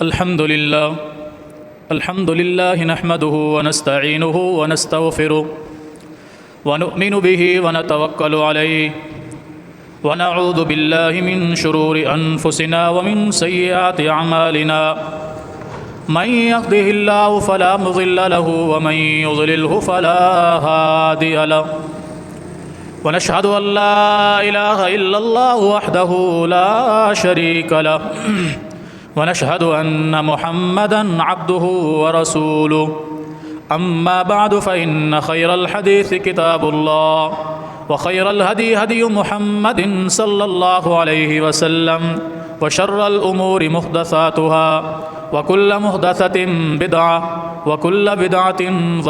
الحمد لله نحمده ونستعينه ونستغفره ونؤمن به ونتوكل عليه ونعوذ بالله من شرور أنفسنا ومن سيئات أعمالنا من يهده الله فلا مضل له ومن يضلله فلا هادي له ونشهد أن لا إله إلا الله وحده لا شريك له ونشهد أن محمدًا عبده ورسوله أما بعد فإن خير الحديث كتاب الله وخير الهدي هدي محمد صلى الله عليه وسلم وشر الأمور محدثاتها وكل محدثة بدعة وكل بدعة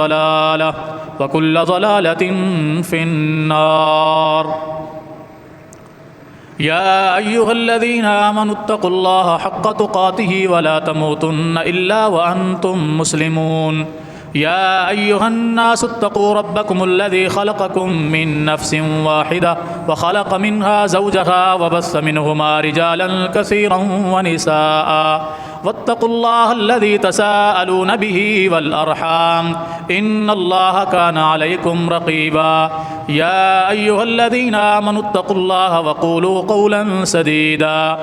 ضلالة وكل ضلالة في النار يا أيها الذين آمنوا اتقوا الله حق تقاته ولا تموتن إلا وأنتم مسلمون يا أيها الناس اتقوا ربكم الذي خلقكم من نفس واحدة وخلق منها زوجها وبث منهما رجالا كثيرا ونساء واتقوا الله الذي تساءلون به والأرحام إن الله كان عليكم رقيبا يا أيها الذين آمنوا اتقوا الله وقولوا قولا سديدا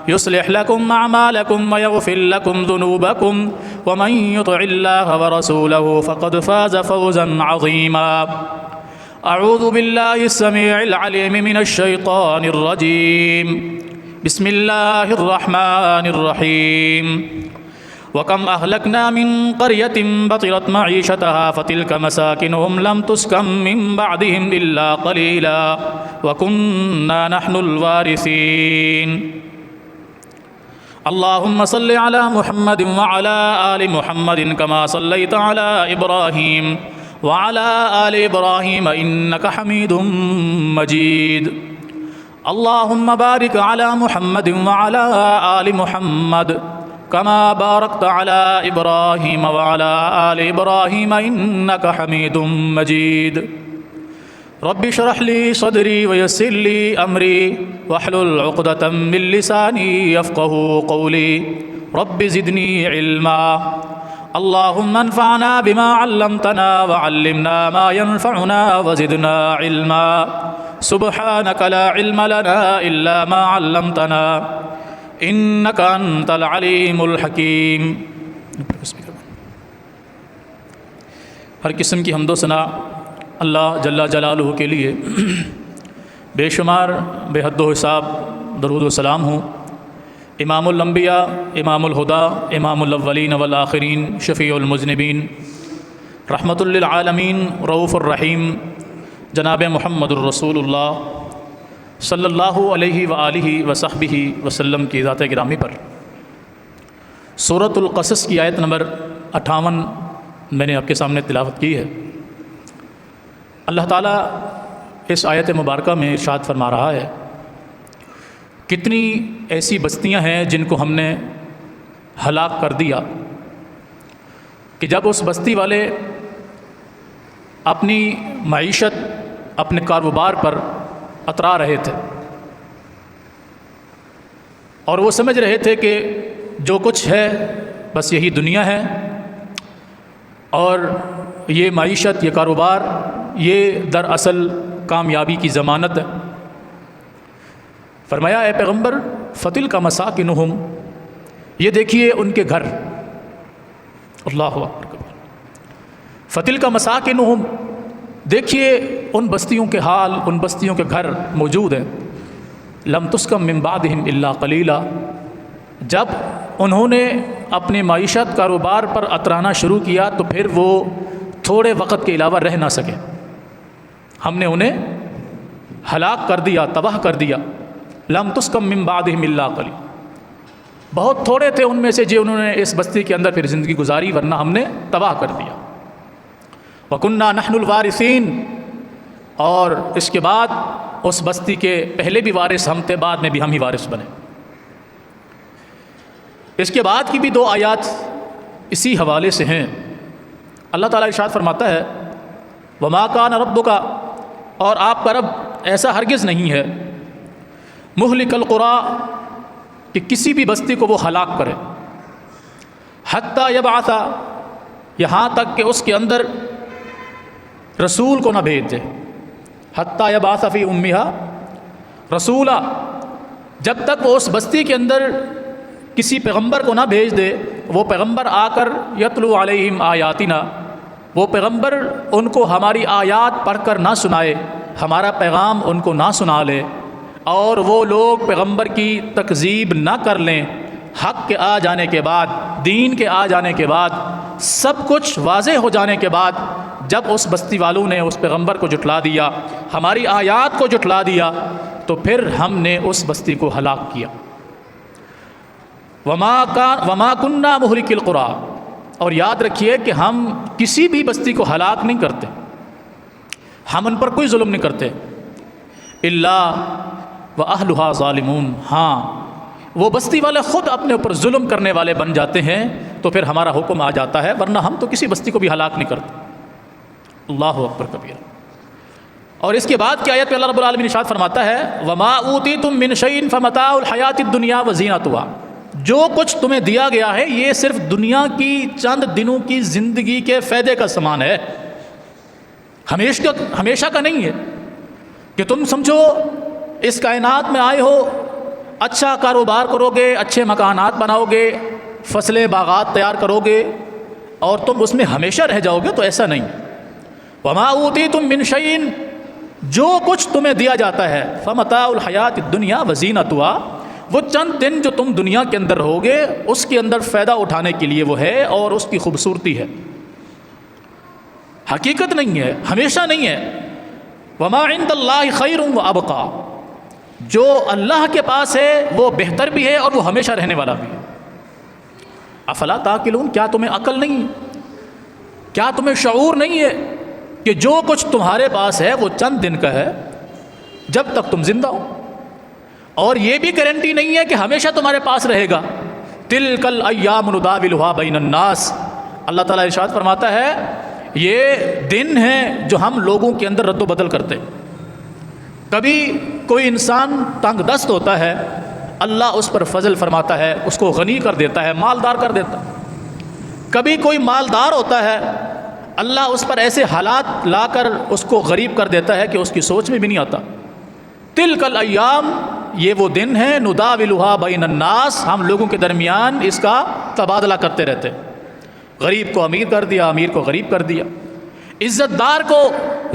يصلح لكم أعمالكم ويغفر لكم ذنوبكم ومن يطع الله ورسوله فقد فاز فوزا عظيما أعوذ بالله السميع العليم من الشيطان الرجيم بسم الله الرحمن الرحيم وكم أهلكنا من قرية بطرت معيشتها فتلك مساكنهم لم تسكن من بعدهم إلا قليلا وكنا نحن الوارثين اللهم صل على محمد وعلى آل محمد كما صليت على إبراهيم وعلى آل إبراهيم إنك حميد مجيد اللهم بارك على محمد وعلى آل محمد كما باركت على إبراهيم وعلى آل إبراهيم إنك حميد مجيد رب اشرح لي صدري ويسر لي أمري واحلل عقدة من لساني يفقهوا قولي رب زدني علما اللهم انفعنا بما علمتنا وعلمنا ما ينفعنا وزدنا علما سبحانك لا علم لنا إلا ما علمتنا إنك أنت العليم الحكيم ہر قسم کی حمد و ثنا اللہ جل جلالہ کے لیے بے شمار بے حد و حساب درود و سلام ہوں امام الانبیاء امام الہدا امام الاولین والآخرین شفیع المذنبین رحمت للعالمین رؤوف الرحیم جناب محمد الرسول اللہ صلی اللہ علیہ وآلہ وصحبہ وسلم کی ذات گرامی پر سورۃ القصص کی آیت نمبر 58 میں نے آپ کے سامنے تلاوت کی ہے۔ اللہ تعالیٰ اس آیت مبارکہ میں ارشاد فرما رہا ہے کتنی ایسی بستیاں ہیں جن کو ہم نے ہلاک کر دیا کہ جب اس بستی والے اپنی معیشت اپنے کاروبار پر اترا رہے تھے اور وہ سمجھ رہے تھے کہ جو کچھ ہے بس یہی دنیا ہے اور یہ معیشت یہ کاروبار یہ دراصل کامیابی کی ضمانت ہے۔ فرمایا اے پیغمبر فتل کا مساکنہم، یہ دیکھیے ان کے گھر، اللہ اکبر، فتل کا مساکنہم، دیکھیے ان بستیوں کے حال، ان بستیوں کے گھر موجود ہیں، لم تسکم من بعدہم الا قلیلا، جب انہوں نے اپنی معیشت کاروبار پر اترانا شروع کیا تو پھر وہ تھوڑے وقت کے علاوہ رہ نہ سکے، ہم نے انہیں ہلاک کر دیا، تباہ کر دیا، لم تسکم من بعدہم الا قلیل، بہت تھوڑے تھے ان میں سے جنہوں نے اس بستی کے اندر پھر زندگی گزاری، ورنہ ہم نے تباہ کر دیا۔ وَكُنَّا نَحْنُ الْوَارِثِينَ، اور اس کے بعد اس بستی کے پہلے بھی وارث ہم تھے، بعد میں بھی ہم ہی وارث بنے۔ اس کے بعد کی بھی دو آیات اسی حوالے سے ہیں۔ اللہ تعالیٰ ارشاد فرماتا ہے وَمَا كَانَ رَبُّكَ، اور آپ کا رب ایسا ہرگز نہیں ہے مہلک القریٰ کہ کسی بھی بستی کو وہ ہلاک کرے، حتیٰ یبعث، یہاں تک کہ اس کے اندر رسول کو نہ بھیج دے، حتیٰ یبعث فی امہا رسولا، جب تک وہ اس بستی کے اندر کسی پیغمبر کو نہ بھیج دے، وہ پیغمبر آ کر یتلو علیہم آیاتنا، وہ پیغمبر ان کو ہماری آیات پڑھ کر نہ سنائے، ہمارا پیغام ان کو نہ سنا لے، اور وہ لوگ پیغمبر کی تکذیب نہ کر لیں، حق کے آ جانے کے بعد، دین کے آ جانے کے بعد، سب کچھ واضح ہو جانے کے بعد، جب اس بستی والوں نے اس پیغمبر کو جھٹلا دیا، ہماری آیات کو جھٹلا دیا، تو پھر ہم نے اس بستی کو ہلاک کیا۔ وما کننا مہلک القری، اور یاد رکھیے کہ ہم کسی بھی بستی کو ہلاک نہیں کرتے، ہم ان پر کوئی ظلم نہیں کرتے، الا واہلھا ظالمون، ہاں وہ بستی والے خود اپنے اوپر ظلم کرنے والے بن جاتے ہیں تو پھر ہمارا حکم آ جاتا ہے، ورنہ ہم تو کسی بستی کو بھی ہلاک نہیں کرتے۔ اللہ اکبر کبیر۔ اور اس کے بعد کی آیت میں اللہ رب العالمین ارشاد فرماتا ہے وما اوتیتم من شیء فمتاع الحیاۃ الدنیا وزینتھا، جو کچھ تمہیں دیا گیا ہے یہ صرف دنیا کی چند دنوں کی زندگی کے فائدے کا سامان ہے، ہمیشہ کا نہیں ہے کہ تم سمجھو اس کائنات میں آئے ہو، اچھا کاروبار کرو گے، اچھے مکانات بناؤ گے، فصلیں باغات تیار کرو گے اور تم اس میں ہمیشہ رہ جاؤ گے، تو ایسا نہیں۔ وما اوتیتم من شیء، جو کچھ تمہیں دیا جاتا ہے، فمتاع الحیات الدنیا وزینتھا، وہ چند دن جو تم دنیا کے اندر ہوگے اس کے اندر فائدہ اٹھانے کے لیے وہ ہے، اور اس کی خوبصورتی ہے، حقیقت نہیں ہے، ہمیشہ نہیں ہے۔ وما عند اللہ خیر وابقی، جو اللہ کے پاس ہے وہ بہتر بھی ہے اور وہ ہمیشہ رہنے والا بھی ہے۔ افلا تعقلون، کیا تمہیں عقل نہیں، کیا تمہیں شعور نہیں ہے کہ جو کچھ تمہارے پاس ہے وہ چند دن کا ہے جب تک تم زندہ ہو، اور یہ بھی گارنٹی نہیں ہے کہ ہمیشہ تمہارے پاس رہے گا۔ تلک الایام نداولھا بین الناس، اللہ تعالیٰ ارشاد فرماتا ہے یہ دن ہیں جو ہم لوگوں کے اندر رد و بدل کرتے ہیں۔ کبھی کوئی انسان تنگ دست ہوتا ہے، اللہ اس پر فضل فرماتا ہے، اس کو غنی کر دیتا ہے، مالدار کر دیتا ہے۔ کبھی کوئی مالدار ہوتا ہے، اللہ اس پر ایسے حالات لا کر اس کو غریب کر دیتا ہے کہ اس کی سوچ میں بھی نہیں آتا۔ تلک الایام، یہ وہ دن ہیں، نداولھا بین الناس، ہم لوگوں کے درمیان اس کا تبادلہ کرتے رہتے، غریب کو امیر کر دیا، امیر کو غریب کر دیا، عزت دار کو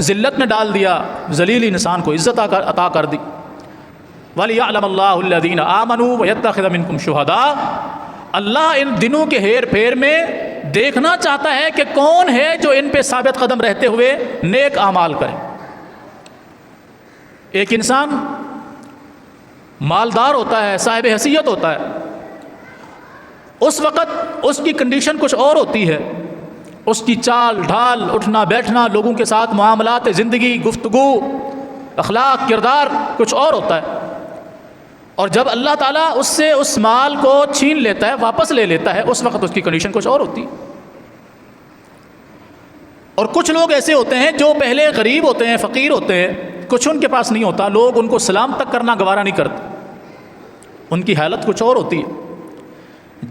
ذلت میں ڈال دیا، ذلیل انسان کو عزت عطا کر دی۔ وَلِيَعْلَمَ اللَّهُ الَّذِينَ آمَنُوا وَيَتَّخِذَ مِنكُمْ شُهَدَاءَ، اللہ ان دنوں کے ہیر پھیر میں دیکھنا چاہتا ہے کہ کون ہے جو ان پہ ثابت قدم رہتے ہوئے نیک اعمال کرے۔ ایک انسان مالدار ہوتا ہے، صاحب حیثیت ہوتا ہے، اس وقت اس کی کنڈیشن کچھ اور ہوتی ہے، اس کی چال ڈھال، اٹھنا بیٹھنا، لوگوں کے ساتھ معاملات زندگی، گفتگو، اخلاق، کردار کچھ اور ہوتا ہے، اور جب اللہ تعالیٰ اس سے اس مال کو چھین لیتا ہے، واپس لے لیتا ہے، اس وقت اس کی کنڈیشن کچھ اور ہوتی ہے۔ اور کچھ لوگ ایسے ہوتے ہیں جو پہلے غریب ہوتے ہیں، فقیر ہوتے ہیں، کچھ ان کے پاس نہیں ہوتا، لوگ ان کو سلام تک کرنا گوارا نہیں کرتے، ان کی حالت کچھ اور ہوتی ہے۔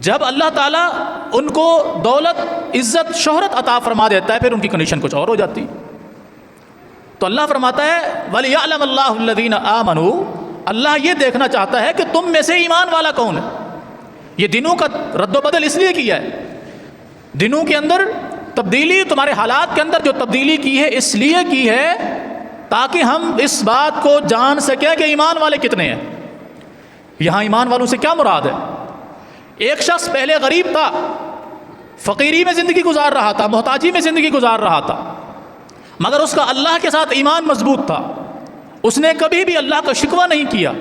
جب اللہ تعالیٰ ان کو دولت، عزت، شہرت عطا فرما دیتا ہے، پھر ان کی کنڈیشن کچھ اور ہو جاتی ہے۔ تو اللہ فرماتا ہے وَلِيَعْلَمَ اللَّهُ الَّذِينَ آمَنُوا، اللہ یہ دیکھنا چاہتا ہے کہ تم میں سے ایمان والا کون ہے۔ یہ دنوں کا رد و بدل اس لیے کیا ہے، دنوں کے اندر تبدیلی، تمہارے حالات کے اندر جو تبدیلی کی ہے اس لیے کی ہے تاکہ ہم اس بات کو جان سکیں کہ ایمان والے کتنے ہیں۔ یہاں ایمان والوں سے کیا مراد ہے؟ ایک شخص پہلے غریب تھا، فقیری میں زندگی گزار رہا تھا، محتاجی میں زندگی گزار رہا تھا، مگر اس کا اللہ کے ساتھ ایمان مضبوط تھا، اس نے کبھی بھی اللہ کا شکوہ نہیں کیا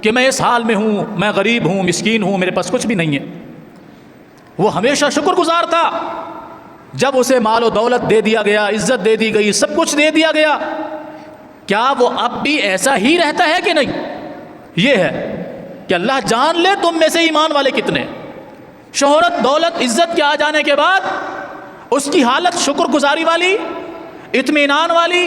کہ میں اس حال میں ہوں، میں غریب ہوں، مسکین ہوں، میرے پاس کچھ بھی نہیں ہے۔ وہ ہمیشہ شکر گزار تھا۔ جب اسے مال و دولت دے دیا گیا، عزت دے دی گئی، سب کچھ دے دیا گیا، کیا وہ اب بھی ایسا ہی رہتا ہے کہ نہیں؟ یہ ہے کہ اللہ جان لے تم میں سے ایمان والے کتنے۔ شہرت، دولت، عزت کے آ جانے کے بعد اس کی حالت شکر گزاری والی، اطمینان والی،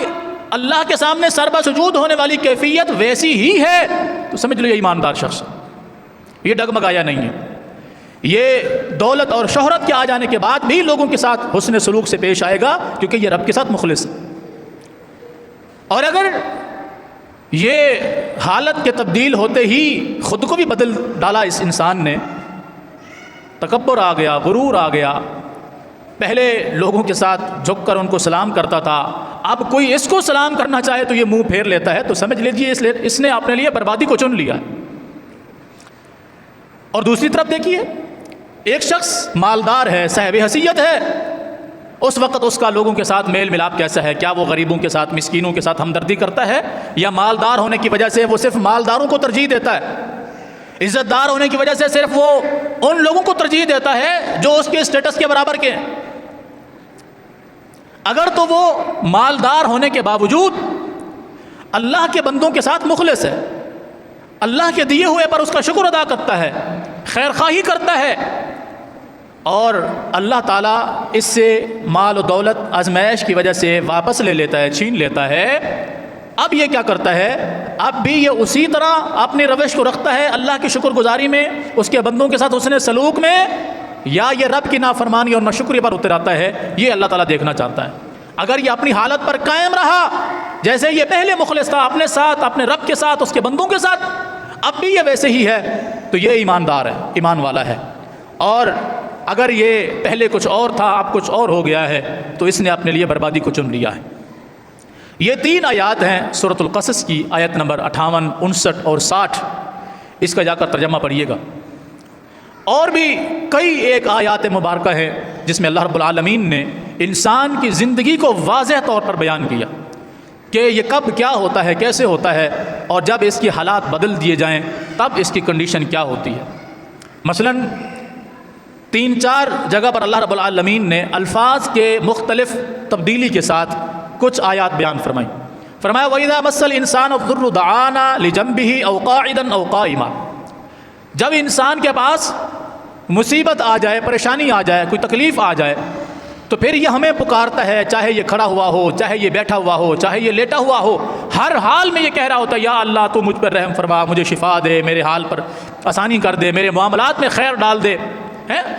اللہ کے سامنے سربہ سجود ہونے والی کیفیت ویسی ہی ہے تو سمجھ لو یہ ایماندار شخص، یہ ڈگمگایا نہیں ہے۔ یہ دولت اور شہرت کے آ جانے کے بعد بھی لوگوں کے ساتھ حسن سلوک سے پیش آئے گا، کیونکہ یہ رب کے ساتھ مخلص ہے۔ اور اگر یہ حالت کے تبدیل ہوتے ہی خود کو بھی بدل ڈالا اس انسان نے، تکبر آ گیا، غرور آ گیا، پہلے لوگوں کے ساتھ جھک کر ان کو سلام کرتا تھا، اب کوئی اس کو سلام کرنا چاہے تو یہ منہ پھیر لیتا ہے، تو سمجھ لیجیے اس نے اپنے لیے بربادی کو چن لیا۔ اور دوسری طرف دیکھیے، ایک شخص مالدار ہے، صاحب حیثیت ہے، اس وقت اس کا لوگوں کے ساتھ میل ملاپ کیسا ہے؟ کیا وہ غریبوں کے ساتھ، مسکینوں کے ساتھ ہمدردی کرتا ہے، یا مالدار ہونے کی وجہ سے وہ صرف مالداروں کو ترجیح دیتا ہے، عزت دار ہونے کی وجہ سے صرف وہ ان لوگوں کو ترجیح دیتا ہے جو اس کے اسٹیٹس کے برابر کے ہیں؟ اگر تو وہ مالدار ہونے کے باوجود اللہ کے بندوں کے ساتھ مخلص ہے، اللہ کے دیے ہوئے پر اس کا شکر ادا کرتا ہے، خیر خواہی کرتا ہے، اور اللہ تعالیٰ اس سے مال و دولت آزمائش کی وجہ سے واپس لے لیتا ہے، چھین لیتا ہے، اب یہ کیا کرتا ہے؟ اب بھی یہ اسی طرح اپنی روش کو رکھتا ہے اللہ کی شکر گزاری میں، اس کے بندوں کے ساتھ حسن سلوک میں، یا یہ رب کی نافرمانی اور ناشکری پر اتر آتا ہے؟ یہ اللہ تعالیٰ دیکھنا چاہتا ہے۔ اگر یہ اپنی حالت پر قائم رہا جیسے یہ پہلے مخلص تھا اپنے ساتھ، اپنے رب کے ساتھ، اس کے بندوں کے ساتھ، اب بھی یہ ویسے ہی ہے، تو یہ ایماندار ہے، ایمان والا ہے۔ اور اگر یہ پہلے کچھ اور تھا اب کچھ اور ہو گیا ہے تو اس نے اپنے لیے بربادی کو چن لیا ہے۔ یہ 3 آیات ہیں سورۃ القصص کی، آیت نمبر 58، 59 اور 60، اس کا جا کر ترجمہ پڑھیے گا۔ اور بھی کئی ایک آیات مبارکہ ہیں جس میں اللہ رب العالمین نے انسان کی زندگی کو واضح طور پر بیان کیا کہ یہ کب کیا ہوتا ہے، کیسے ہوتا ہے، اور جب اس کی حالات بدل دیے جائیں تب اس کی کنڈیشن کیا ہوتی ہے۔ مثلاً 3-4 جگہ پر اللہ رب العالمین نے الفاظ کے مختلف تبدیلی کے ساتھ کچھ آیات بیان فرمائی۔ فرمایا وَإِذَا مَسَّ الْإِنسَانَ الضُّرُّ دَعَانَا لِجَنبِهِ أَوْ قَاعِدًا أَوْ قَائِمًا، جب انسان کے پاس مصیبت آ جائے، پریشانی آ جائے، کوئی تکلیف آ جائے، تو پھر یہ ہمیں پکارتا ہے، چاہے یہ کھڑا ہوا ہو، چاہے یہ بیٹھا ہوا ہو، چاہے یہ لیٹا ہوا ہو، ہر حال میں یہ کہہ رہا ہوتا ہے یا اللہ تو مجھ پر رحم فرما، مجھے شفا دے، میرے حال پر آسانی کر دے، میرے معاملات میں خیر ڈال دے۔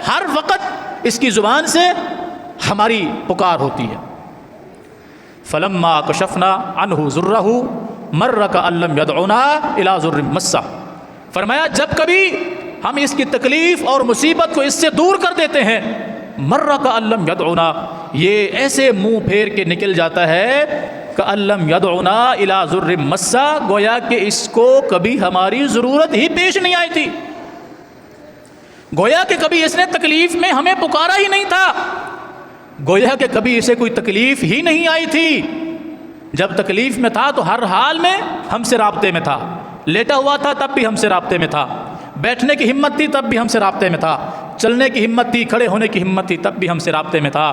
ہر وقت اس کی زبان سے ہماری پکار ہوتی ہے۔ فَلَمَّا كَشَفْنَا عَنْهُ ضُرَّهُ مَرَّ كَأَن لَّمْ يَدْعُنَا إِلَىٰ ضُرٍّ مَّسَّهُ، فرمایا جب کبھی ہم اس کی تکلیف اور مصیبت کو اس سے دور کر دیتے ہیں، مَرَّ كَأَن لَّمْ يَدْعُنَا، یہ ایسے منہ پھیر کے نکل جاتا ہے، كَأَن لَّمْ يَدْعُنَا إِلَىٰ ضُرٍّ مَّسَّهُ، گویا کہ اس کو کبھی ہماری ضرورت ہی پیش نہیں آئی تھی، گویا کہ کبھی اس نے تکلیف میں ہمیں پکارا ہی نہیں تھا، گویا کہ کبھی اسے کوئی تکلیف ہی نہیں آئی تھی۔ جب تکلیف میں تھا تو ہر حال میں ہم سے رابطے میں تھا، لیٹا ہوا تھا تب بھی ہم سے رابطے میں تھا، بیٹھنے کی ہمت تھی تب بھی ہم سے رابطے میں تھا، چلنے کی ہمت تھی، کھڑے ہونے کی ہمت تھی تب بھی ہم سے رابطے میں تھا۔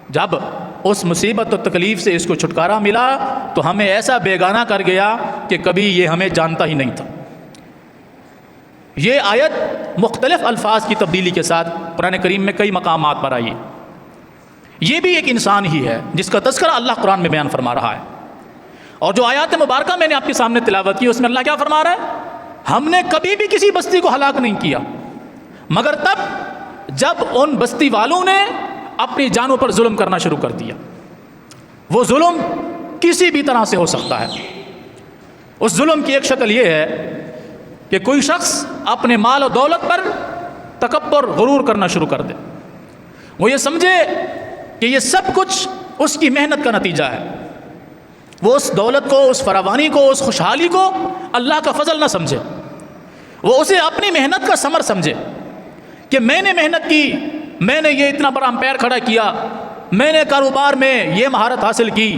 جب اس مصیبت اور تکلیف سے اس کو چھٹکارا ملا تو ہمیں ایسا بیگانہ کر گیا کہ کبھی یہ ہمیں جانتا ہی نہیں تھا۔ یہ آیت مختلف الفاظ کی تبدیلی کے ساتھ قرآن کریم میں کئی مقامات پر آئی ہے۔ یہ بھی ایک انسان ہی ہے جس کا تذکرہ اللہ قرآن میں بیان فرما رہا ہے، اور جو آیات مبارکہ میں نے آپ کے سامنے تلاوت کی اس میں اللہ کیا فرما رہا ہے؟ ہم نے کبھی بھی کسی بستی کو ہلاک نہیں کیا مگر تب جب ان بستی والوں نے اپنی جانوں پر ظلم کرنا شروع کر دیا۔ وہ ظلم کسی بھی طرح سے ہو سکتا ہے۔ اس ظلم کی ایک شکل یہ ہے کہ کوئی شخص اپنے مال و دولت پر تکبر، غرور کرنا شروع کر دے، وہ یہ سمجھے کہ یہ سب کچھ اس کی محنت کا نتیجہ ہے، وہ اس دولت کو، اس فراوانی کو، اس خوشحالی کو اللہ کا فضل نہ سمجھے، وہ اسے اپنی محنت کا ثمر سمجھے کہ میں نے محنت کی، میں نے یہ اتنا بڑا امپائر کھڑا کیا، میں نے کاروبار میں یہ مہارت حاصل کی،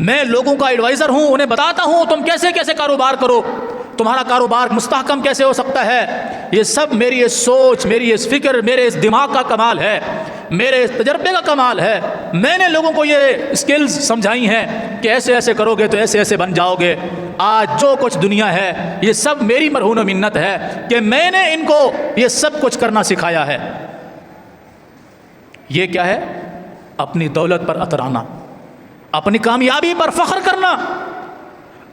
میں لوگوں کا ایڈوائزر ہوں، انہیں بتاتا ہوں تم کیسے کیسے کاروبار کرو، تمہارا کاروبار مستحکم کیسے ہو سکتا ہے، یہ سب میری اس سوچ، میری اس فکر، میرے اس دماغ کا کمال ہے، میرے اس تجربے کا کمال ہے، میں نے لوگوں کو یہ اسکلز سمجھائی ہیں کہ ایسے ایسے کرو گے تو ایسے ایسے بن جاؤ گے۔ آج جو کچھ دنیا ہے یہ سب میری مرہون و منت ہے کہ میں نے ان کو یہ سب کچھ کرنا سکھایا ہے۔ یہ کیا ہے؟ اپنی دولت پر اترانا، اپنی کامیابی پر فخر کرنا،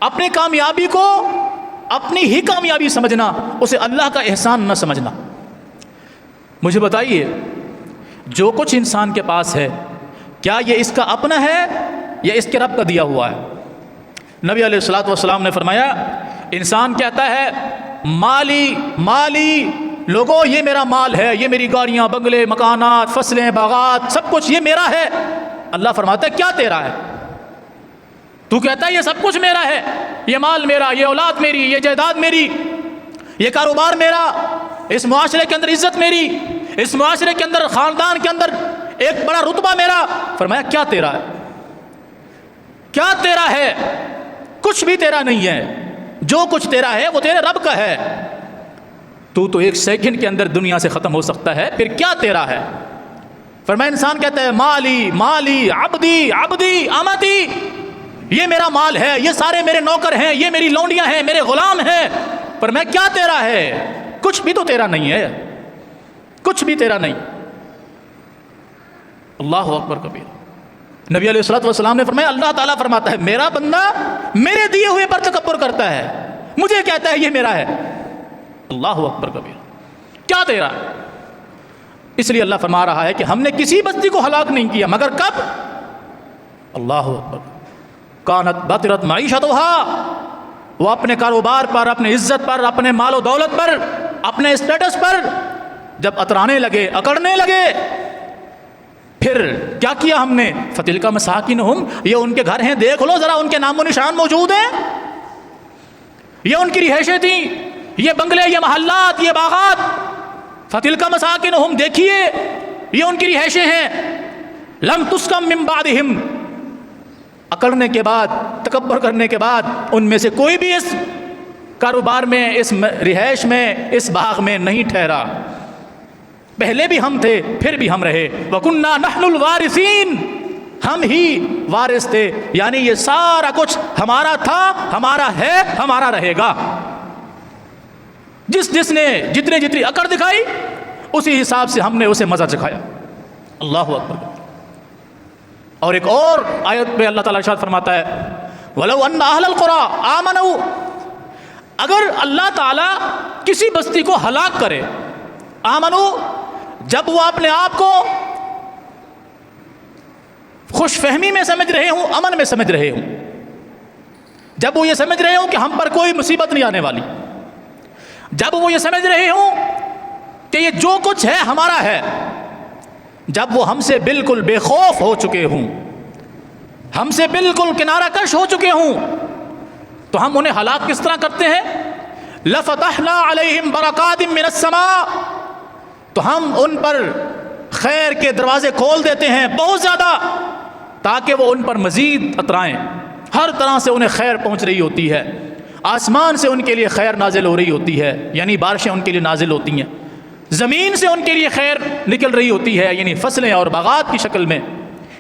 اپنی کامیابی کو اپنی ہی کامیابی سمجھنا، اسے اللہ کا احسان نہ سمجھنا۔ مجھے بتائیے جو کچھ انسان کے پاس ہے کیا یہ اس کا اپنا ہے یا اس کے رب کا دیا ہوا ہے؟ نبی علیہ الصلوۃ والسلام نے فرمایا انسان کہتا ہے مالی مالی، لوگوں یہ میرا مال ہے، یہ میری گاڑیاں، بنگلے، مکانات، فصلیں، باغات، سب کچھ یہ میرا ہے۔ اللہ فرماتا ہے کیا تیرا ہے؟ تو کہتا ہے یہ سب کچھ میرا ہے، یہ مال میرا، یہ اولاد میری، یہ جائیداد میری، یہ کاروبار میرا، اس معاشرے کے اندر عزت میری، اس معاشرے کے اندر، خاندان کے اندر ایک بڑا رتبہ میرا۔ فرمایا کیا تیرا ہے؟ کیا تیرا ہے؟ کچھ بھی تیرا نہیں ہے، جو کچھ تیرا ہے وہ تیرے رب کا ہے۔ تو ایک سیکنڈ کے اندر دنیا سے ختم ہو سکتا ہے، پھر کیا تیرا ہے؟ فرمایا انسان کہتا ہے مالی مالی، عبدی عبدی، امتی، یہ میرا مال ہے، یہ سارے میرے نوکر ہیں، یہ میری لونڈیاں ہیں، میرے غلام ہیں۔ فرمایا کیا تیرا ہے؟ کچھ بھی تو تیرا نہیں ہے، کچھ بھی تیرا نہیں۔ اللہ اکبر کبیر۔ نبی علیہ الصلوۃ والسلام نے فرمایا اللہ تعالیٰ فرماتا ہے میرا بندہ میرے دیے ہوئے پر تکبر کرتا ہے، مجھے کہتا ہے یہ میرا ہے۔ اللہ اکبر کبیر۔ کیا تیرا؟ اس لیے اللہ فرما رہا ہے کہ ہم نے کسی بستی کو ہلاک نہیں کیا مگر کب؟ اللہ اکبر۔ کانت بطرت معیشتها، وہ اپنے کاروبار پر، اپنے عزت پر، اپنے مال و دولت پر، اپنے اسٹیٹس پر جب اترانے لگے، اکڑنے لگے، پھر کیا کیا ہم نے؟ فتلک مساکنہم، یہ ان کے گھر ہیں، دیکھ لو ذرا، ان کے نام و نشان موجود ہیں، یہ ان کی رہائشیں تھیں، یہ بنگلے، یہ محلات، یہ باغات، فتلک مساکنہم، دیکھیے یہ ان کی رہائشیں ہیں۔ لم تسکن من بعدہم، اکڑنے کے بعد، تکبر کرنے کے بعد ان میں سے کوئی بھی اس کاروبار میں، اس رہائش میں، اس باغ میں نہیں ٹھہرا۔ پہلے بھی ہم تھے، پھر بھی ہم رہے۔ وَكُنَّا نَحْنُ الْوَارِثِينَ، ہم ہی وارث تھے، یعنی یہ سارا کچھ ہمارا تھا، ہمارا ہے، ہمارا رہے گا۔ جس نے جتنی اکڑ دکھائی اسی حساب سے ہم نے اسے مزہ چکھایا۔ اللہ اکبر۔ اور ایک اور آیت میں اللہ تعالیٰ ارشاد فرماتا ہے وَلَوْ أَنَّ أَهْلَ الْقُرَىٰ آمَنُوا، اگر اللہ تعالیٰ کسی بستی کو ہلاک کرے، آمنو، جب وہ اپنے آپ کو خوش فہمی میں سمجھ رہے ہوں، امن میں سمجھ رہے ہوں، جب وہ یہ سمجھ رہے ہوں کہ ہم پر کوئی مصیبت نہیں آنے والی، جب وہ یہ سمجھ رہے ہوں کہ یہ جو کچھ ہے ہمارا ہے، جب وہ ہم سے بالکل بے خوف ہو چکے ہوں، ہم سے بالکل کنارہ کش ہو چکے ہوں، تو ہم انہیں ہلاک کس طرح کرتے ہیں؟ لَفَتَحْنَا عَلَيْهِمْ بَرَكَاتٍ مِّنَ السَّمَاءِ، تو ہم ان پر خیر کے دروازے کھول دیتے ہیں بہت زیادہ، تاکہ وہ ان پر مزید اترائیں۔ ہر طرح سے انہیں خیر پہنچ رہی ہوتی ہے، آسمان سے ان کے لیے خیر نازل ہو رہی ہوتی ہے، یعنی بارشیں ان کے لیے نازل ہوتی ہیں، زمین سے ان کے لیے خیر نکل رہی ہوتی ہے، یعنی فصلیں اور باغات کی شکل میں،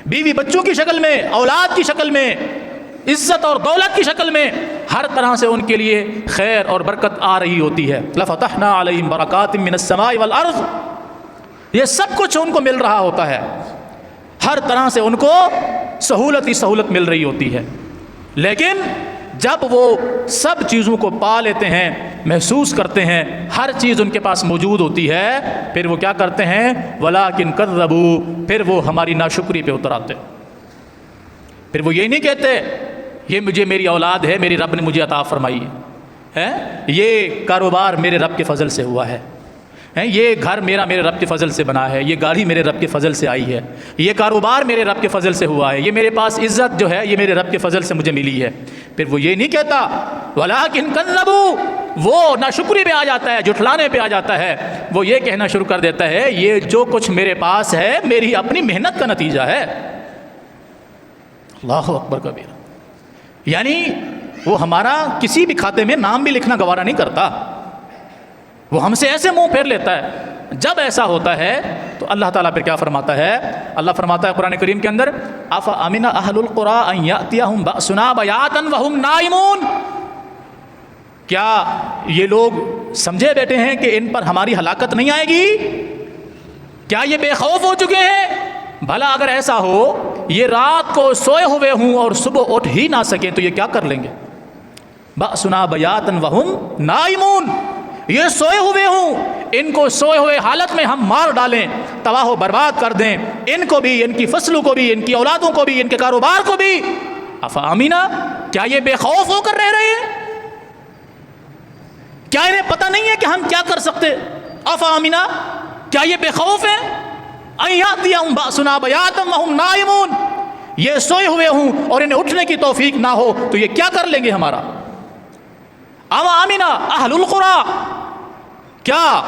بیوی بچوں کی شکل میں، اولاد کی شکل میں، عزت اور دولت کی شکل میں، ہر طرح سے ان کے لیے خیر اور برکت آ رہی ہوتی ہے۔ لَفَتَحْنَا عَلَيْهِمْ بَرَكَاتٍ مِّنَ السَّمَاءِ وَالْأَرْضِ، یہ سب کچھ ان کو مل رہا ہوتا ہے، ہر طرح سے ان کو سہولت ہی سہولت مل رہی ہوتی ہے، لیکن جب وہ سب چیزوں کو پا لیتے ہیں، محسوس کرتے ہیں، ہر چیز ان کے پاس موجود ہوتی ہے، پھر وہ کیا کرتے ہیں؟ وَلَٰكِن كَذَّبُوا، پھر وہ ہماری ناشکری پہ اتر آتے، پھر وہ یہ نہیں کہتے یہ مجھے میری اولاد ہے، میری رب نے مجھے عطا فرمائی ہے، یہ کاروبار میرے رب کے فضل سے ہوا ہے، یہ گھر میرے رب کے فضل سے بنا ہے، یہ گاڑی میرے رب کے فضل سے آئی ہے، یہ کاروبار میرے رب کے فضل سے ہوا ہے، یہ میرے پاس عزت جو ہے یہ میرے رب کے فضل سے مجھے ملی ہے۔ پھر وہ یہ نہیں کہتا وَلَٰكِن كَذَّبُوا، وہ ناشکری پہ آ جاتا ہے، جھٹلانے پہ آ جاتا ہے، وہ یہ کہنا شروع کر دیتا ہے یہ جو کچھ میرے پاس ہے میری اپنی محنت کا نتیجہ ہے۔ اللہ اکبر کبیر۔ یعنی وہ ہمارا کسی بھی کھاتے میں نام بھی لکھنا گوارا نہیں کرتا، وہ ہم سے ایسے منہ پھیر لیتا ہے۔ جب ایسا ہوتا ہے تو اللہ تعالیٰ پھر کیا فرماتا ہے؟ اللہ فرماتا ہے قرآن کریم کے اندر أَفَأَمِنَ أَهْلُ الْقُرَىٰ أَن يَأْتِيَهُمْ بَأْسُنَا بَيَاتًا وَهُمْ نَائِمُونَ، کیا یہ لوگ سمجھے بیٹھے ہیں کہ ان پر ہماری ہلاکت نہیں آئے گی؟ کیا یہ بے خوف ہو چکے ہیں؟ بھلا اگر ایسا ہو، یہ رات کو سوئے ہوئے ہوں اور صبح اٹھ ہی نہ سکیں تو یہ کیا کر لیں گے؟ بَأْسُنَا بَيَاتًا وَهُمْ نَائِمُونَ، یہ سوئے ہوئے ہوں، ان کو سوئے ہوئے حالت میں ہم مار ڈالیں، تباہ و برباد کر دیں، ان کو بھی، ان کی فصلوں کو بھی، ان کی اولادوں کو بھی، ان کے کاروبار کو بھی۔ افامنا، کیا یہ بے خوف ہو کر رہ رہے ہیں؟ کیا انہیں پتہ نہیں ہے کہ ہم کیا کر سکتے؟ افامنا، کیا یہ بے خوف ہیں؟ ان یاتیہم باسنا بیاتا وہم نائمون، یہ سوئے ہوئے ہوں اور انہیں اٹھنے کی توفیق نہ ہو تو یہ کیا کر لیں گے ہمارا؟ اوامنا اہل القری، کیا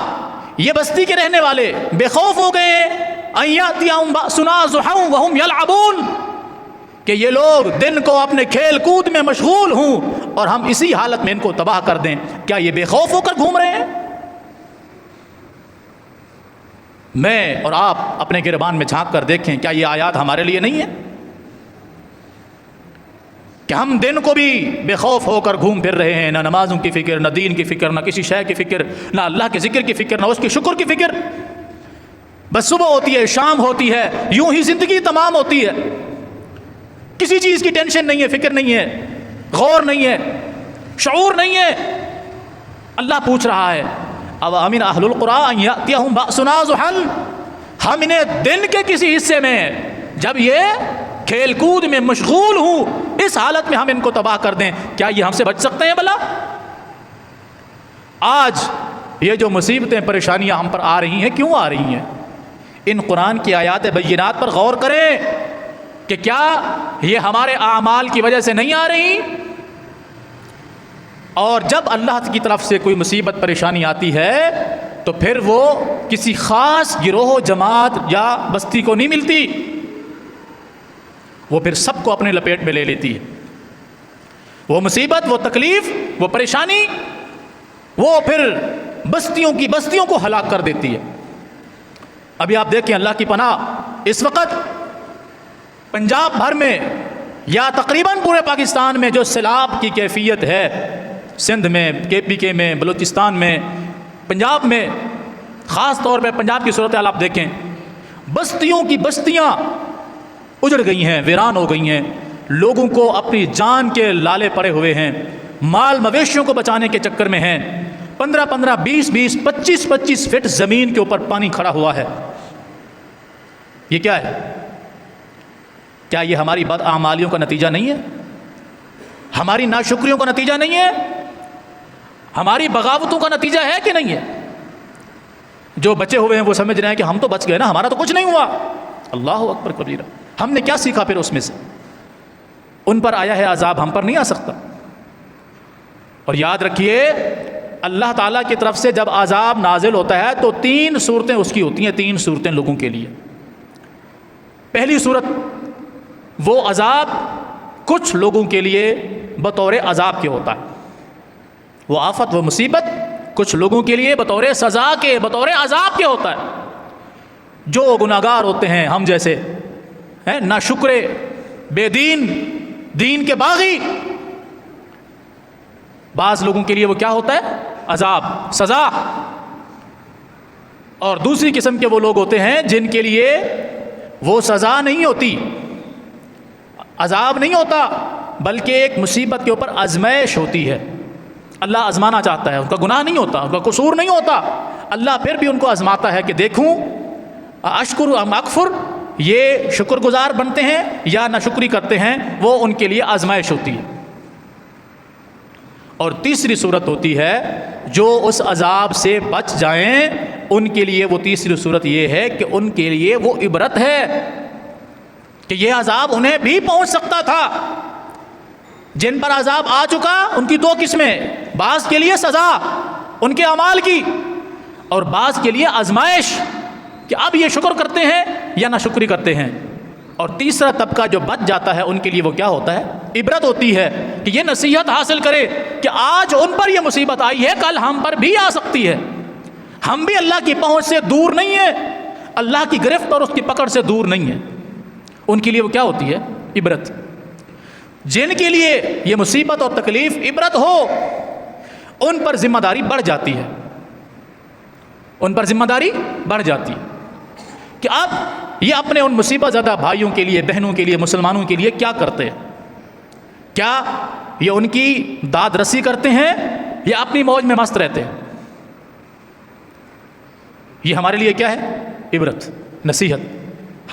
یہ بستی کے رہنے والے بے خوف ہو گئے ہیں؟ ان یاتیہم باسنا ضحی وہم یلعبون، کہ یہ لوگ دن کو اپنے کھیل کود میں مشغول ہوں اور ہم اسی حالت میں ان کو تباہ کر دیں، کیا یہ بے خوف ہو کر گھوم رہے ہیں؟ میں اور آپ اپنے گربان میں جھانک کر دیکھیں، کیا یہ آیات ہمارے لیے نہیں ہے کہ ہم دن کو بھی بے خوف ہو کر گھوم پھر رہے ہیں؟ نہ نمازوں کی فکر، نہ دین کی فکر، نہ کسی شے کی فکر، نہ اللہ کے ذکر کی فکر، نہ اس کے شکر کی فکر۔ بس صبح ہوتی ہے، شام ہوتی ہے، یوں ہی زندگی تمام ہوتی ہے، کسی چیز کی ٹینشن نہیں ہے، فکر نہیں ہے، غور نہیں ہے، شعور نہیں ہے۔ اللہ پوچھ رہا ہے اوامن اہل القری ان یاتیہم باسنا ضحی، ہم انہیں دن کے کسی حصے میں جب یہ کھیل کود میں مشغول ہوں اس حالت میں ہم ان کو تباہ کر دیں، کیا یہ ہم سے بچ سکتے ہیں بھلا؟ آج یہ جو مصیبتیں پریشانیاں ہم پر آ رہی ہیں، کیوں آ رہی ہیں؟ ان قرآن کی آیات بینات پر غور کریں کہ کیا یہ ہمارے اعمال کی وجہ سے نہیں آ رہی؟ اور جب اللہ کی طرف سے کوئی مصیبت پریشانی آتی ہے تو پھر وہ کسی خاص گروہ، جماعت یا بستی کو نہیں ملتی، وہ پھر سب کو اپنے لپیٹ میں لے لیتی ہے۔ وہ مصیبت، وہ تکلیف، وہ پریشانی، وہ پھر بستیوں کو ہلاک کر دیتی ہے۔ ابھی آپ دیکھیں، اللہ کی پناہ، اس وقت پنجاب بھر میں یا تقریباً پورے پاکستان میں جو سیلاب کی کیفیت ہے، سندھ میں، KPK میں، بلوچستان میں، پنجاب میں، خاص طور پہ پنجاب کی صورتحال آپ دیکھیں، بستیوں کی بستیاں اجڑ گئی ہیں، ویران ہو گئی ہیں، لوگوں کو اپنی جان کے لالے پڑے ہوئے ہیں، مال مویشیوں کو بچانے کے چکر میں ہیں، 15-15، 20-20، 25-25 فٹ زمین کے اوپر پانی کھڑا ہوا ہے۔ یہ کیا ہے؟ کیا یہ ہماری بداعمالیوں کا نتیجہ نہیں ہے؟ ہماری ناشکریوں کا نتیجہ نہیں ہے؟ ہماری بغاوتوں کا نتیجہ ہے کہ نہیں ہے؟ جو بچے ہوئے ہیں وہ سمجھ رہے ہیں کہ ہم تو بچ گئے نا، ہمارا تو کچھ نہیں ہوا۔ اللہ اکبر کبیرہ، ہم نے کیا سیکھا پھر اس میں سے؟ ان پر آیا ہے عذاب، ہم پر نہیں آ سکتا۔ اور یاد رکھیے، اللہ تعالیٰ کی طرف سے جب عذاب نازل ہوتا ہے تو 3 صورتیں اس کی ہوتی ہیں، 3 صورتیں لوگوں کے لیے۔ پہلی صورت، وہ عذاب کچھ لوگوں کے لیے بطور عذاب کے ہوتا ہے، وہ آفت، وہ مصیبت کچھ لوگوں کے لیے بطور سزا کے، بطور عذاب کے ہوتا ہے۔ جو گناہگار ہوتے ہیں ہم جیسے، ہیں ناشکرے، بے دین، دین کے باغی، بعض لوگوں کے لیے وہ کیا ہوتا ہے؟ عذاب، سزا۔ اور دوسری قسم کے وہ لوگ ہوتے ہیں جن کے لیے وہ سزا نہیں ہوتی، عذاب نہیں ہوتا، بلکہ ایک مصیبت کے اوپر آزمائش ہوتی ہے۔ اللہ آزمانا چاہتا ہے، ان کا گناہ نہیں ہوتا، ان کا قصور نہیں ہوتا، اللہ پھر بھی ان کو آزماتا ہے کہ دیکھوں اشکر ام اکفر، یہ شکر گزار بنتے ہیں یا ناشکری کرتے ہیں، وہ ان کے لیے آزمائش ہوتی ہے۔ اور تیسری صورت ہوتی ہے جو اس عذاب سے بچ جائیں، ان کے لیے وہ تیسری صورت یہ ہے کہ ان کے لیے وہ عبرت ہے کہ یہ عذاب انہیں بھی پہنچ سکتا تھا۔ جن پر عذاب آ چکا ان کی 2 قسمیں، بعض کے لیے سزا ان کے اعمال کی، اور بعض کے لیے آزمائش کہ اب یہ شکر کرتے ہیں یا ناشکری کرتے ہیں۔ اور تیسرا طبقہ جو بچ جاتا ہے ان کے لیے وہ کیا ہوتا ہے؟ عبرت ہوتی ہے کہ یہ نصیحت حاصل کرے کہ آج ان پر یہ مصیبت آئی ہے، کل ہم پر بھی آ سکتی ہے، ہم بھی اللہ کی پہنچ سے دور نہیں ہیں، اللہ کی گرفت اور اس کی پکڑ سے دور نہیں ہیں۔ ان کے لیے وہ کیا ہوتی ہے؟ عبرت۔ جن کے لیے یہ مصیبت اور تکلیف عبرت ہو، ان پر ذمہ داری بڑھ جاتی ہے، ان پر ذمہ داری بڑھ جاتی ہے کہ اب یہ اپنے ان مصیبت زدہ بھائیوں کے لیے، بہنوں کے لیے، مسلمانوں کے لیے کیا کرتے ہیں؟ کیا یہ ان کی داد رسی کرتے ہیں یا اپنی موج میں مست رہتے ہیں؟ یہ ہمارے لیے کیا ہے؟ عبرت، نصیحت.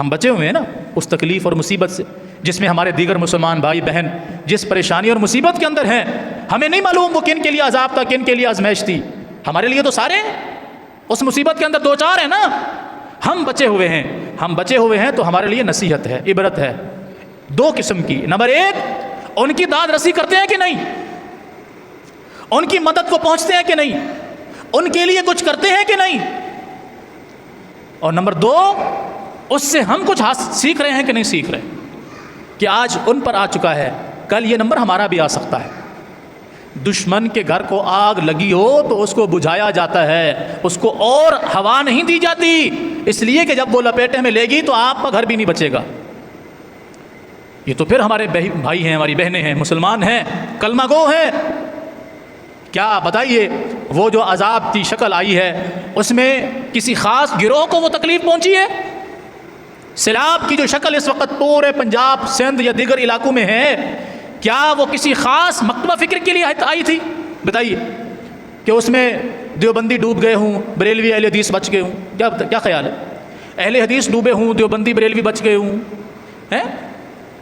ہم بچے ہوئے ہیں نا اس تکلیف اور مصیبت سے جس میں ہمارے دیگر مسلمان بھائی بہن جس پریشانی اور مصیبت کے اندر ہیں. ہمیں نہیں معلوم وہ کن کے لیے عذاب تھا، کن کے لیے آزمائش تھی. ہمارے لیے تو سارے اس مصیبت کے اندر دو چار ہیں نا. ہم بچے ہوئے ہیں، ہم بچے ہوئے ہیں تو ہمارے لیے نصیحت ہے، عبرت ہے دو قسم کی. نمبر ایک، ان کی داد رسی کرتے ہیں کہ نہیں، ان کی مدد کو پہنچتے ہیں کہ نہیں، ان کے لیے کچھ کرتے ہیں کہ نہیں. اور نمبر دو، اس سے ہم کچھ سیکھ رہے ہیں کہ نہیں سیکھ رہے. کہ آج ان پر آ چکا ہے، کل یہ نمبر ہمارا بھی آ سکتا ہے. دشمن کے گھر کو آگ لگی ہو تو اس کو بجھایا جاتا ہے، اس کو اور ہوا نہیں دی جاتی، اس لیے کہ جب وہ لپیٹے میں لے گی تو آپ کا گھر بھی نہیں بچے گا. یہ تو پھر ہمارے بھائی ہیں، ہماری بہنیں ہیں، مسلمان ہیں، کلمہ گو ہیں. کیا بتائیے وہ جو عذاب کی شکل آئی ہے اس میں کسی خاص گروہ کو وہ تکلیف پہنچی ہے؟ سیلاب کی جو شکل اس وقت پورے پنجاب، سندھ یا دیگر علاقوں میں ہے، کیا وہ کسی خاص مکتبہ فکر کے لیے آئی تھی؟ بتائیے کہ اس میں دیوبندی ڈوب گئے ہوں، بریلوی اہل حدیث بچ گئے ہوں. کیا خیال ہے؟ اہل حدیث ڈوبے ہوں، دیوبندی بریلوی بچ گئے ہوں،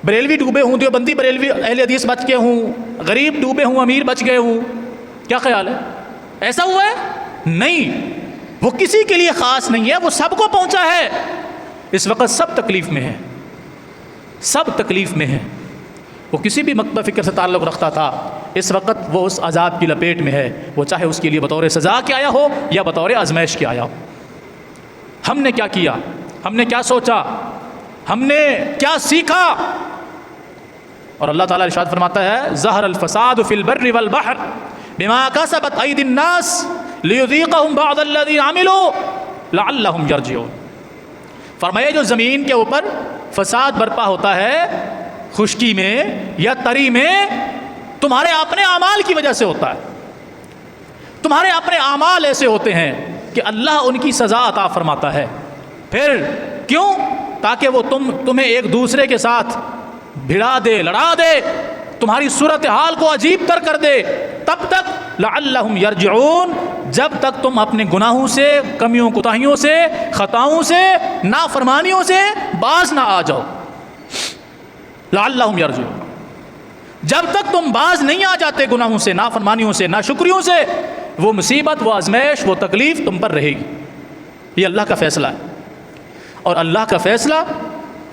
بریلوی ڈوبے ہوں، دیوبندی بریلوی اہل حدیث بچ گئے ہوں، غریب ڈوبے ہوں، امیر بچ گئے ہوں. کیا خیال ہے؟ ایسا ہوا ہے؟ نہیں، وہ کسی کے لیے خاص نہیں ہے، وہ سب کو پہنچا ہے. اس وقت سب تکلیف میں ہیں، سب تکلیف میں ہیں. وہ کسی بھی مکتبہ فکر سے تعلق رکھتا تھا، اس وقت وہ اس عذاب کی لپیٹ میں ہے، وہ چاہے اس کے لیے بطور سزا کے آیا ہو یا بطور آزمائش کے آیا ہو. ہم نے کیا کیا؟ ہم نے کیا سوچا؟ ہم نے کیا سیکھا؟ اور اللہ تعالیٰ ارشاد فرماتا ہے ظہر الفساد فی البر والبحر بما کسبت ایدی الناس لیذیقہم بعض الذی عملوا لعلہم یرجعون. فرمایا جو زمین کے اوپر فساد برپا ہوتا ہے خشکی میں یا تری میں، تمہارے اپنے اعمال کی وجہ سے ہوتا ہے. تمہارے اپنے اعمال ایسے ہوتے ہیں کہ اللہ ان کی سزا عطا فرماتا ہے. پھر کیوں؟ تاکہ وہ تمہیں ایک دوسرے کے ساتھ بھڑا دے، لڑا دے، تمہاری صورتحال کو عجیب تر کر دے. تب تک لعلہم یرجعون، جب تک تم اپنے گناہوں سے، کمیوں کوتاہیوں سے، خطاؤں سے، نافرمانیوں سے باز نہ آ جاؤ. لعلہم یرجعون، جب تک تم باز نہیں آ جاتے گناہوں سے، نافرمانیوں سے، ناشکریوں سے، وہ مصیبت، وہ آزمائش، وہ تکلیف تم پر رہے گی. یہ اللہ کا فیصلہ ہے، اور اللہ کا فیصلہ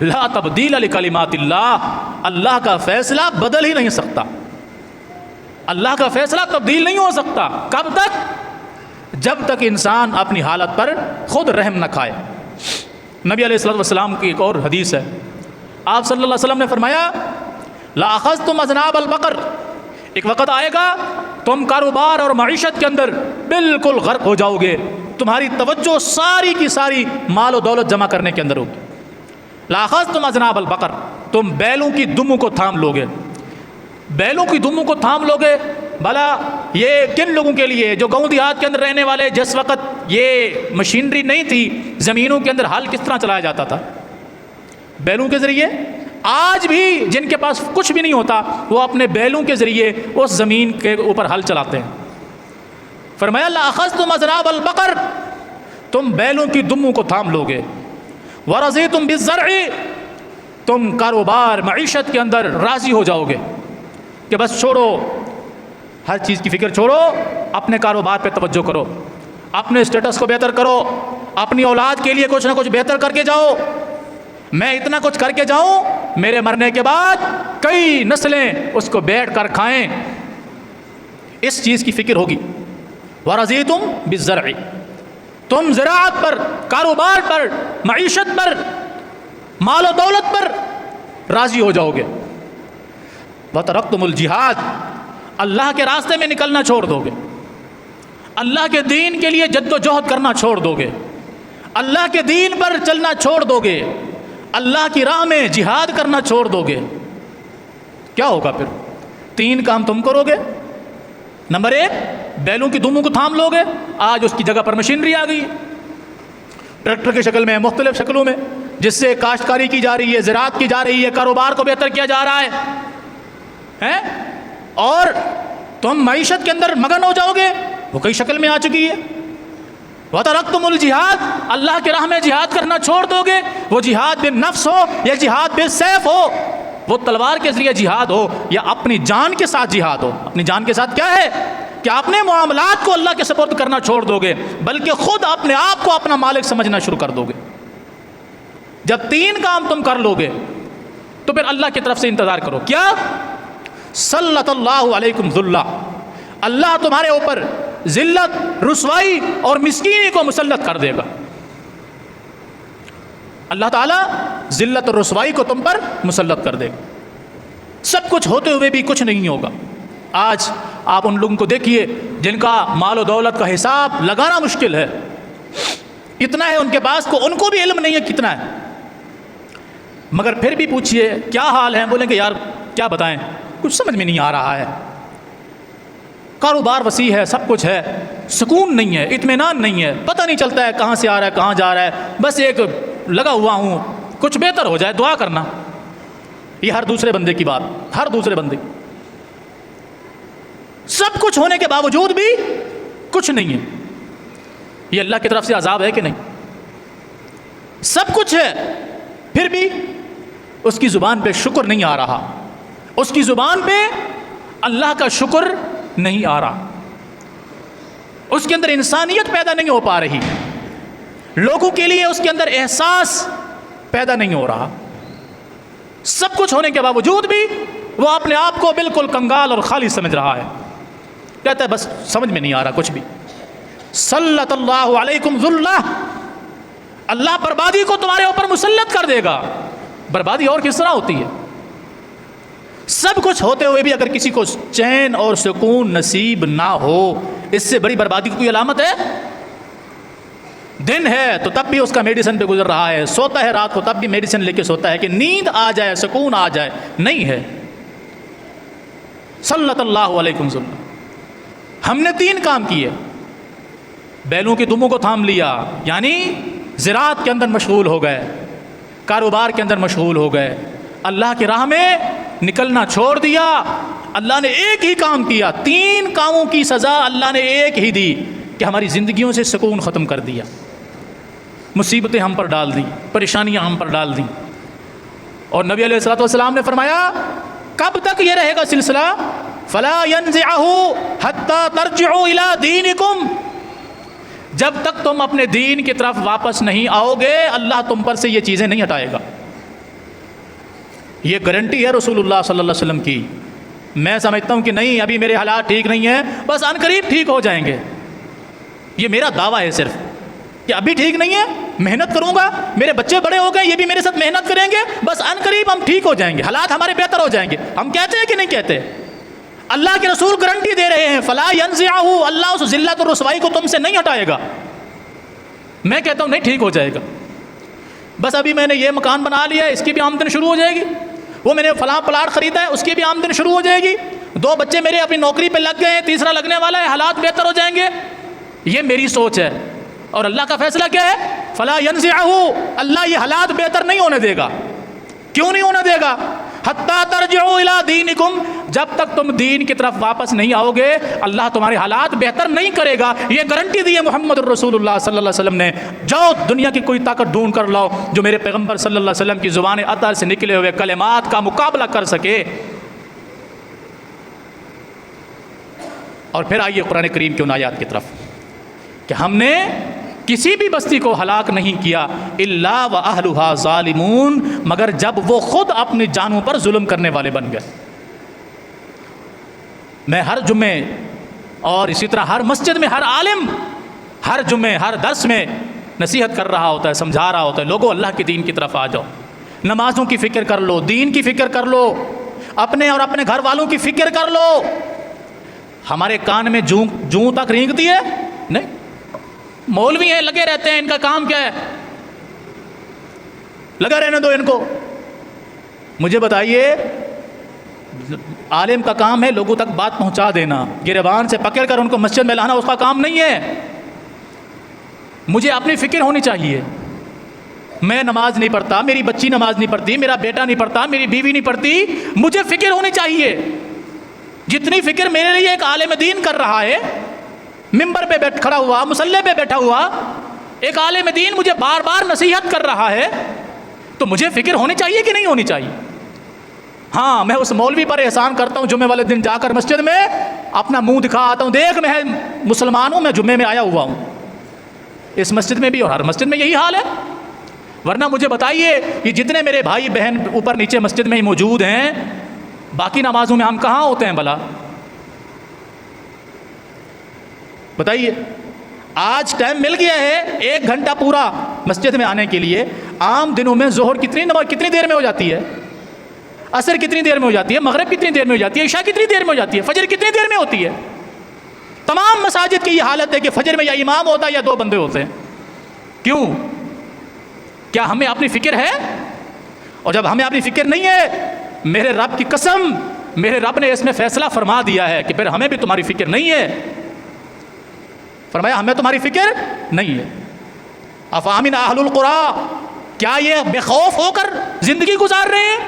لا تبدیل لکلمات اللہ، اللہ کا فیصلہ بدل ہی نہیں سکتا. اللہ کا فیصلہ تبدیل نہیں ہو سکتا. کب تک؟ جب تک انسان اپنی حالت پر خود رحم نہ کھائے. نبی علیہ الصلوۃ والسلام کی ایک اور حدیث ہے، آپ صلی اللہ علیہ وسلم نے فرمایا لَأَخَذْتُمْ أَذْنَابَ الْبَقَرِ، ایک وقت آئے گا تم کاروبار اور معیشت کے اندر بالکل غرق ہو جاؤ گے، تمہاری توجہ ساری کی ساری مال و دولت جمع کرنے کے اندر ہوگی. لَأَخَذْتُمْ أَذْنَابَ الْبَقَرِ، تم بیلوں کی دموں کو تھام لو گے. بیلوں کی دموں کو تھام لو گے. بھلا یہ کن لوگوں کے لیے جو گاؤں دیہات کے اندر رہنے والے، جس وقت یہ مشینری نہیں تھی، زمینوں کے اندر ہل کس طرح چلایا جاتا تھا؟ بیلوں کے ذریعے. آج بھی جن کے پاس کچھ بھی نہیں ہوتا وہ اپنے بیلوں کے ذریعے اس زمین کے اوپر ہل چلاتے ہیں. فرمایا لَأَخَذْتُمْ أَذْنَابَ الْبَقَرِ، تم بیلوں کی دموں کو تھام لو گے. وَرَضِيتُمْ بِالزَّرْعِ، تم کاروبار معیشت کے اندر راضی ہو جاؤ گے کہ بس چھوڑو، ہر چیز کی فکر چھوڑو، اپنے کاروبار پہ توجہ کرو، اپنے اسٹیٹس کو بہتر کرو، اپنی اولاد کے لیے کچھ نہ کچھ بہتر کر کے جاؤ. میں اتنا کچھ کر کے جاؤں میرے مرنے کے بعد کئی نسلیں اس کو بیٹھ کر کھائیں. اس چیز کی فکر ہوگی. وَرَضِيتُمْ بِالزَّرْعِ، تم زراعت پر، کاروبار پر، معیشت پر، مال و دولت پر راضی ہو جاؤ گے. وَتَرَكْتُمُ الْجِهَادِ، اللہ کے راستے میں نکلنا چھوڑ دو گے، اللہ کے دین کے لیے جد و جہد کرنا چھوڑ دو گے، اللہ کے دین پر چلنا چھوڑ دو گے، اللہ کی راہ میں جہاد کرنا چھوڑ دو گے. کیا ہوگا پھر؟ 3 کام تم کرو گے. نمبر 1، بیلوں کی دموں کو تھام لو گے. آج اس کی جگہ پر مشینری آ گئی، ٹریکٹر کی شکل میں، مختلف شکلوں میں، جس سے کاشتکاری کی جا رہی ہے، زراعت کی جا رہی ہے، کاروبار کو بہتر کیا جا رہا ہے. اور تم معیشت کے اندر مگن ہو جاؤ گے. وہ کئی شکل میں آ چکی ہے. وَتَرَكْتُمُ الْجِهَادَ، اللہ کی راہ میں جہاد کرنا چھوڑ دو گے، وہ جہاد بالنفس ہو یا جہاد بالسیف ہو، وہ تلوار کے ذریعے جہاد ہو یا اپنی جان کے ساتھ جہاد ہو۔ اپنی جان کے ساتھ کیا ہے کہ اپنے معاملات کو اللہ کے سپرد کرنا چھوڑ دو گے، بلکہ خود اپنے آپ کو اپنا مالک سمجھنا شروع کر دو گے۔ جب تین کام تم کر لو گے تو پھر اللہ کی طرف سے انتظار کرو، کیا؟ سلط اللہ علیکم ذلہ، اللہ تمہارے اوپر ذلت، رسوائی اور مسکینی کو مسلط کر دے گا۔ اللہ تعالیٰ ذلت اور رسوائی کو تم پر مسلط کر دے گا، سب کچھ ہوتے ہوئے بھی کچھ نہیں ہوگا۔ آج آپ ان لوگوں کو دیکھیے جن کا مال و دولت کا حساب لگانا مشکل ہے، اتنا ہے ان کے پاس کو، ان کو بھی علم نہیں ہے کتنا ہے، مگر پھر بھی پوچھئے کیا حال ہے، بولیں کہ یار کیا بتائیں، کچھ سمجھ میں نہیں آ رہا ہے، کاروبار وسیع ہے، سب کچھ ہے، سکون نہیں ہے، اطمینان نہیں ہے، پتہ نہیں چلتا ہے کہاں سے آ رہا ہے کہاں جا رہا ہے، بس ایک لگا ہوا ہوں کچھ بہتر ہو جائے، دعا کرنا۔ یہ ہر دوسرے بندے کی بات، ہر دوسرے بندے، سب کچھ ہونے کے باوجود بھی کچھ نہیں ہے، یہ اللہ کی طرف سے عذاب ہے کہ نہیں؟ سب کچھ ہے پھر بھی اس کی زبان پہ شکر نہیں آ رہا، اس کی زبان پہ اللہ کا شکر نہیں آ رہا، اس کے اندر انسانیت پیدا نہیں ہو پا رہی، لوگوں کے لیے اس کے اندر احساس پیدا نہیں ہو رہا، سب کچھ ہونے کے باوجود بھی وہ اپنے آپ کو بالکل کنگال اور خالی سمجھ رہا ہے، کہتا ہے بس سمجھ میں نہیں آ رہا کچھ بھی۔ سلط اللہ علیکم ذلہ، اللہ بربادی کو تمہارے اوپر مسلط کر دے گا۔ بربادی اور کس طرح ہوتی ہے؟ سب کچھ ہوتے ہوئے بھی اگر کسی کو چین اور سکون نصیب نہ ہو، اس سے بڑی بربادی کی کوئی علامت ہے؟ دن ہے تو تب بھی اس کا میڈیسن پہ گزر رہا ہے، سوتا ہے رات کو تب بھی میڈیسن لے کے سوتا ہے کہ نیند آ جائے، سکون آ جائے، نہیں ہے۔ سلط اللہ علیکم ذلہ، ہم نے تین کام کیے، بیلوں کی دموں کو تھام لیا، یعنی زراعت کے اندر مشغول ہو گئے، کاروبار کے اندر مشغول ہو گئے، اللہ کی راہ میں نکلنا چھوڑ دیا۔ اللہ نے ایک ہی کام کیا، تین کاموں کی سزا اللہ نے ایک ہی دی کہ ہماری زندگیوں سے سکون ختم کر دیا، مصیبتیں ہم پر ڈال دیں، پریشانیاں ہم پر ڈال دیں۔ اور نبی علیہ الصلوۃ والسلام نے فرمایا کب تک یہ رہے گا سلسلہ؟ فلا ينزعه حتى ترجعوا الى دینکم، جب تک تم اپنے دین کی طرف واپس نہیں آؤ گے اللہ تم پر سے یہ چیزیں نہیں ہٹائے گا۔ یہ گارنٹی ہے رسول اللہ صلی اللہ علیہ وسلم کی۔ میں سمجھتا ہوں کہ نہیں ابھی میرے حالات ٹھیک نہیں ہیں، بس ان قریب ٹھیک ہو جائیں گے، یہ میرا دعویٰ ہے صرف کہ ابھی ٹھیک نہیں ہے، محنت کروں گا، میرے بچے بڑے ہو گئے، یہ بھی میرے ساتھ محنت کریں گے، بس ان قریب ہم ٹھیک ہو جائیں گے، حالات ہمارے بہتر ہو جائیں گے۔ ہم کہتے ہیں کہ نہیں کہتے؟ اللہ کے رسول گارنٹی دے رہے ہیں فلا ينزعه، اللہ اس ذلت اور رسوائی کو تم سے نہیں ہٹائے گا۔ میں کہتا ہوں نہیں ٹھیک ہو جائے گا، بس ابھی میں نے یہ مکان بنا لیا ہے، اس کی بھی آمدن شروع ہو جائے گی، وہ میں نے فلاں پلاٹ خریدا ہے، اس کی بھی آمدن شروع ہو جائے گی، دو بچے میرے اپنی نوکری پہ لگ گئے ہیں، تیسرا لگنے والا ہے، حالات بہتر ہو جائیں گے۔ یہ میری سوچ ہے، اور اللہ کا فیصلہ کیا ہے؟ فلا ينزعه، اللہ یہ حالات بہتر نہیں ہونے دے گا۔ کیوں نہیں ہونے دے گا؟ حتی ترجعوا الی دینکم، جب تک تم دین کی طرف واپس نہیں آؤ گے اللہ تمہارے حالات بہتر نہیں کرے گا۔ یہ گارنٹی دی ہے محمد الرسول اللہ صلی اللہ علیہ وسلم نے۔ جاؤ دنیا کی کوئی طاقت ڈھونڈ کر لاؤ جو میرے پیغمبر صلی اللہ علیہ وسلم کی زبان اطہر سے نکلے ہوئے کلمات کا مقابلہ کر سکے۔ اور پھر آئیے قرآن کریم کی ان آیات کی طرف کہ ہم نے کسی بھی بستی کو ہلاک نہیں کیا الا واہلھا ظالمون، مگر جب وہ خود اپنی جانوں پر ظلم کرنے والے بن گئے۔ میں ہر جمعے اور اسی طرح ہر مسجد میں ہر عالم ہر جمعے ہر درس میں نصیحت کر رہا ہوتا ہے، سمجھا رہا ہوتا ہے، لوگوں اللہ کے دین کی طرف آ جاؤ، نمازوں کی فکر کر لو، دین کی فکر کر لو، اپنے اور اپنے گھر والوں کی فکر کر لو۔ ہمارے کان میں جوں تک رینگتی ہے؟ نہیں، مولوی ہیں لگے رہتے ہیں، ان کا کام کیا ہے؟ لگا رہنے دو ان کو۔ مجھے بتائیے، عالم کا کام ہے لوگوں تک بات پہنچا دینا، گریبان سے پکڑ کر ان کو مسجد میں لانا اس کا کام نہیں ہے۔ مجھے اپنی فکر ہونی چاہیے، میں نماز نہیں پڑھتا، میری بچی نماز نہیں پڑھتی، میرا بیٹا نہیں پڑھتا، میری بیوی نہیں پڑھتی، مجھے فکر ہونی چاہیے۔ جتنی فکر میرے لیے ایک عالم دین کر رہا ہے، ممبر پہ کھڑا ہوا، مصلی پہ بیٹھا ہوا ایک عالم دین مجھے بار بار نصیحت کر رہا ہے، تو مجھے فکر ہونی چاہیے کہ نہیں ہونی چاہیے؟ ہاں، میں اس مولوی پر احسان کرتا ہوں، جمعے والے دن جا کر مسجد میں اپنا منہ دکھا آتا ہوں، دیکھ میں مسلمان ہوں، میں جمعے میں آیا ہوا ہوں۔ اس مسجد میں بھی اور ہر مسجد میں یہی حال ہے۔ ورنہ مجھے بتائیے کہ جتنے میرے بھائی بہن اوپر نیچے مسجد میں ہی موجود ہیں، باقی نمازوں میں ہم کہاں ہوتے ہیں بھلا؟ بتائیے۔ آج ٹائم مل گیا ہے 1 گھنٹہ پورا مسجد میں آنے کے لیے۔ عام دنوں میں ظہر کتنی دیر میں ہو جاتی ہے؟ عصر کتنی دیر میں ہو جاتی ہے؟ مغرب کتنی دیر میں ہو جاتی ہے؟ عشاء کتنی دیر میں ہو جاتی ہے؟ فجر کتنی دیر میں ہوتی ہے؟ تمام مساجد کی یہ حالت ہے کہ فجر میں یا امام ہوتا ہے یا 2 بندے ہوتے ہیں۔ کیوں؟ کیا ہمیں اپنی فکر ہے؟ اور جب ہمیں اپنی فکر نہیں ہے، میرے رب کی قسم، میرے رب نے اس میں فیصلہ فرما دیا ہے کہ پھر ہمیں بھی تمہاری فکر نہیں ہے۔ فرمایا ہمیں تمہاری فکر نہیں ہے۔ افامن اہل القری، کیا یہ بے خوف ہو کر زندگی گزار رہے ہیں؟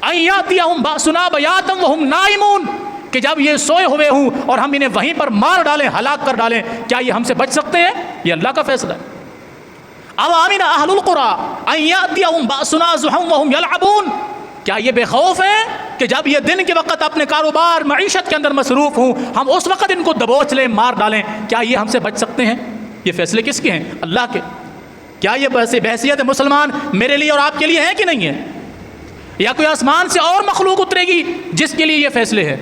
ان یاتیہم باسنا بیاتا وہم نائمون، کہ جب یہ سوئے ہوئے ہوں اور ہم انہیں وہیں پر مار ڈالیں، ہلاک کر ڈالیں، کیا یہ ہم سے بچ سکتے ہیں؟ یہ اللہ کا فیصلہ ہے۔ افامن اہل القری ان یاتیہم باسنا ضحی وہم یلعبون، کیا یہ بے خوف ہیں کہ جب یہ دن کے وقت اپنے کاروبار معیشت کے اندر مصروف ہوں، ہم اس وقت ان کو دبوچ لیں، مار ڈالیں، کیا یہ ہم سے بچ سکتے ہیں؟ یہ فیصلے کس کے ہیں؟ اللہ کے۔ کیا یہ بحیثیت مسلمان میرے لیے اور آپ کے لیے ہے کہ نہیں ہے؟ یا کوئی آسمان سے اور مخلوق اترے گی جس کے لیے یہ فیصلے ہیں؟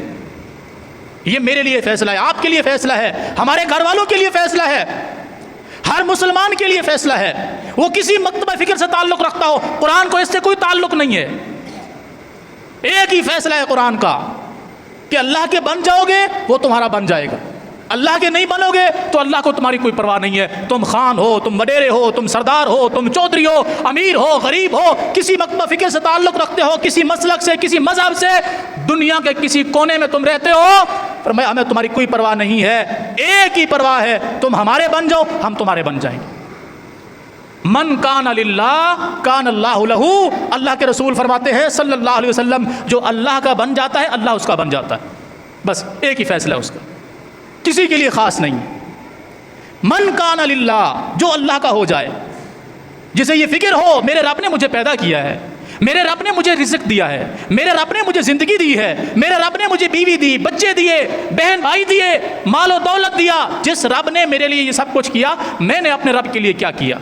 یہ میرے لیے فیصلہ ہے، آپ کے لیے فیصلہ ہے، ہمارے گھر والوں کے لیے فیصلہ ہے، ہر مسلمان کے لیے فیصلہ ہے۔ وہ کسی مکتبہ فکر سے تعلق رکھتا ہو، قرآن کو اس سے کوئی تعلق نہیں ہے۔ ایک ہی فیصلہ ہے قرآن کا کہ اللہ کے بن جاؤ گے وہ تمہارا بن جائے گا، اللہ کے نہیں بنو گے تو اللہ کو تمہاری کوئی پرواہ نہیں ہے۔ تم خان ہو، تم وڈیرے ہو، تم سردار ہو، تم چودھری ہو، امیر ہو، غریب ہو، کسی مکتبہ فکر سے تعلق رکھتے ہو، کسی مسلک سے، کسی مذہب سے، دنیا کے کسی کونے میں تم رہتے ہو، فرمایا ہمیں تمہاری کوئی پرواہ نہیں ہے، ایک ہی پرواہ ہے، تم ہمارے بن جاؤ ہم تمہارے بن جائیں گے۔ من کان للہ کان اللہ لہ، اللہ کے رسول فرماتے ہیں صلی اللہ علیہ وسلم، جو اللہ کا بن جاتا ہے اللہ اس کا بن جاتا ہے۔ بس ایک ہی فیصلہ ہے اس کا، کسی کے لیے خاص نہیں۔ من کان للہ، جو اللہ کا ہو جائے، جسے یہ فکر ہو میرے رب نے مجھے پیدا کیا ہے، میرے رب نے مجھے رزق دیا ہے، میرے رب نے مجھے زندگی دی ہے، میرے رب نے مجھے بیوی دی، بچے دیے، بہن بھائی دیے، مال و دولت دیا، جس رب نے میرے لیے یہ سب کچھ کیا، میں نے اپنے رب کے لیے کیا کیا؟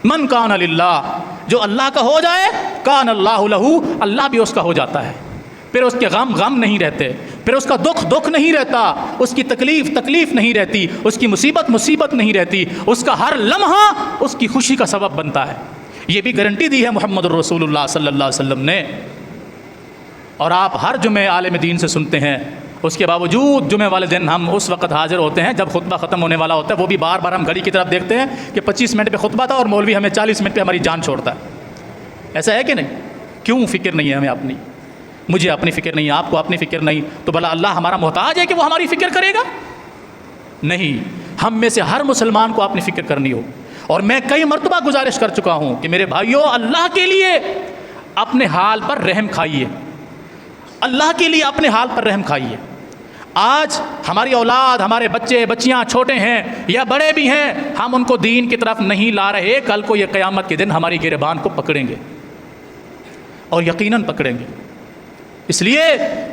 من کان للہ، جو اللہ کا ہو جائے، کان اللہ لہ، اللہ بھی اس کا ہو جاتا ہے۔ پھر اس کے غم نہیں رہتے، پھر اس کا دکھ نہیں رہتا، اس کی تکلیف نہیں رہتی، اس کی مصیبت نہیں رہتی، اس کا ہر لمحہ اس کی خوشی کا سبب بنتا ہے۔ یہ بھی گارنٹی دی ہے محمد الرسول اللہ صلی اللہ علیہ وسلم نے۔ اور آپ ہر جمعے عالم دین سے سنتے ہیں، اس کے باوجود جمعے والے دن ہم اس وقت حاضر ہوتے ہیں جب خطبہ ختم ہونے والا ہوتا ہے، وہ بھی بار بار ہم گھڑی کی طرف دیکھتے ہیں کہ 25 منٹ پہ خطبہ تھا اور مولوی ہمیں 40 منٹ پہ ہماری جان چھوڑتا ہے۔ ایسا ہے کہ نہیں؟ کیوں فکر نہیں ہے ہمیں اپنی؟ مجھے اپنی فکر نہیں ہے، آپ کو اپنی فکر نہیں، تو بھلا اللہ ہمارا محتاج ہے کہ وہ ہماری فکر کرے گا؟ نہیں، ہم میں سے ہر مسلمان کو اپنی فکر کرنی ہو۔ اور میں کئی مرتبہ گزارش کر چکا ہوں کہ میرے بھائیوں، اللہ کے لیے اپنے حال پر رحم کھائیے، اللہ کے لیے اپنے حال پر رحم کھائیے۔ آج ہماری اولاد، ہمارے بچے بچیاں چھوٹے ہیں یا بڑے بھی ہیں، ہم ان کو دین کی طرف نہیں لا رہے، کل کو یہ قیامت کے دن ہماری گریبان کو پکڑیں گے، اور یقیناً پکڑیں گے۔ اس لیے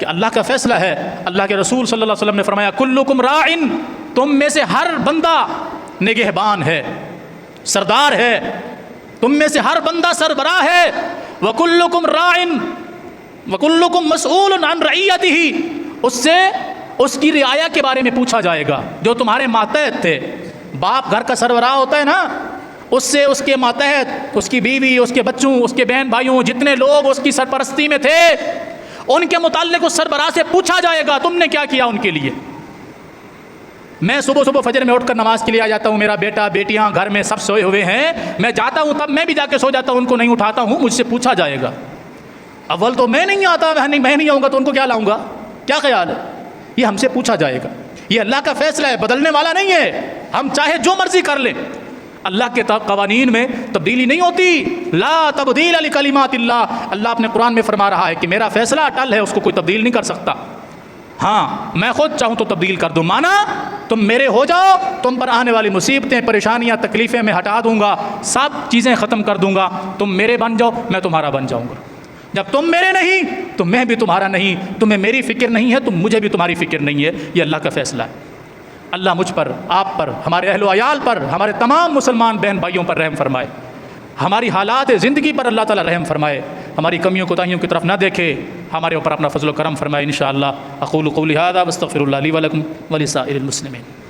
کہ اللہ کا فیصلہ ہے۔ اللہ کے رسول صلی اللہ علیہ وسلم نے فرمایا کلکم راعن، تم میں سے ہر بندہ نگہبان ہے، سردار ہے، تم میں سے ہر بندہ سربراہ ہے۔ وکلکم راعن وکلکم مسئول عن رعیتہ، اس سے اس کی رعایا کے بارے میں پوچھا جائے گا۔ جو تمہارے ماتحت تھے، باپ گھر کا سربراہ ہوتا ہے نا، اس سے اس کے ماتحت، اس کی بیوی، اس کے بچوں، اس کے بہن بھائیوں، جتنے لوگ اس کی سرپرستی میں تھے، ان کے متعلق اس سربراہ سے پوچھا جائے گا تم نے کیا کیا ان کے لیے۔ میں صبح فجر میں اٹھ کر نماز کے لیے آ جاتا ہوں، میرا بیٹا بیٹیاں گھر میں سب سوئے ہوئے ہیں، میں جاتا ہوں تب میں بھی جا کے سو جاتا ہوں، ان کو نہیں اٹھاتا ہوں، مجھ سے پوچھا جائے گا۔ اول تو میں نہیں آتا، میں نہیں آؤں گا تو ان کو کیا لاؤں گا؟ کیا خیال ہے؟ یہ ہم سے پوچھا جائے گا۔ یہ اللہ کا فیصلہ ہے، بدلنے والا نہیں ہے۔ ہم چاہے جو مرضی کر لیں، اللہ کے قوانین میں تبدیلی نہیں ہوتی۔ لا تبدیل لکلمات اللہ، اللہ اپنے قرآن میں فرما رہا ہے کہ میرا فیصلہ اٹل ہے، اس کو کوئی تبدیل نہیں کر سکتا۔ ہاں میں خود چاہوں تو تبدیل کر دوں. مانا تم میرے ہو جاؤ، تم پر آنے والی مصیبتیں، پریشانیاں، تکلیفیں میں ہٹا دوں گا، سب چیزیں ختم کر دوں گا. تم میرے بن جاؤ، میں تمہارا بن جاؤں گا. جب تم میرے نہیں تو میں بھی تمہارا نہیں. تمہیں میری فکر نہیں ہے تو مجھے بھی تمہاری فکر نہیں ہے. یہ اللہ کا فیصلہ ہے. اللہ مجھ پر، آپ پر، ہمارے اہل و عیال پر، ہمارے تمام مسلمان بہن بھائیوں پر رحم فرمائے. ہماری حالات زندگی پر اللہ تعالی رحم فرمائے. ہماری کمیوں کوتاہیوں کی طرف نہ دیکھے. ہمارے اوپر اپنا فضل و کرم فرمائے انشاءاللہ. اقول قولی ھذا واستغفر اللہ لی ولکم ولسائر المسلمین.